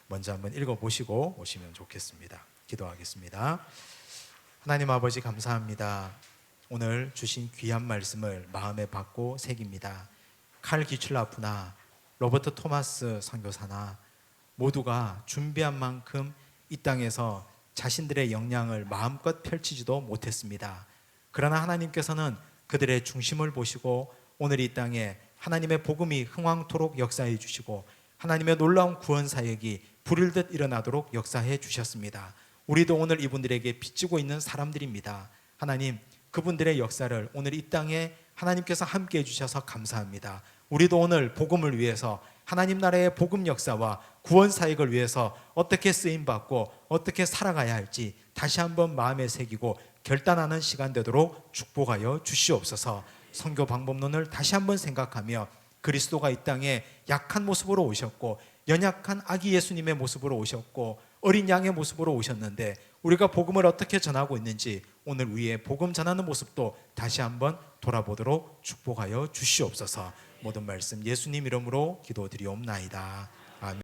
먼저 한번 읽어보시고 오시면 좋겠습니다. 기도하겠습니다. 하나님 아버지 감사합니다. 오늘 주신 귀한 말씀을 마음에 받고 새깁니다. 칼 기출라프나 로버트 토마스 선교사나 모두가 준비한 만큼 이 땅에서 자신들의 역량을 마음껏 펼치지도 못했습니다. 그러나 하나님께서는 그들의 중심을 보시고 오늘 이 땅에 하나님의 복음이 흥왕토록 역사해 주시고 하나님의 놀라운 구원 사역이 불일듯 일어나도록 역사해 주셨습니다. 우리도 오늘 이분들에게 빚지고 있는 사람들입니다. 하나님, 그분들의 역사를 오늘 이 땅에 하나님께서 함께 해주셔서 감사합니다. 우리도 오늘 복음을 위해서 하나님 나라의 복음 역사와 구원 사역을 위해서 어떻게 쓰임받고 어떻게 살아가야 할지 다시 한번 마음에 새기고 결단하는 시간 되도록 축복하여 주시옵소서. 선교 방법론을 다시 한번 생각하며 그리스도가 이 땅에 약한 모습으로 오셨고 연약한 아기 예수님의 모습으로 오셨고 어린 양의 모습으로 오셨는데 우리가 복음을 어떻게 전하고 있는지 오늘 위에 복음 전하는 모습도 다시 한번 돌아보도록 축복하여 주시옵소서. 모든 말씀 예수님 이름으로 기도드리옵나이다.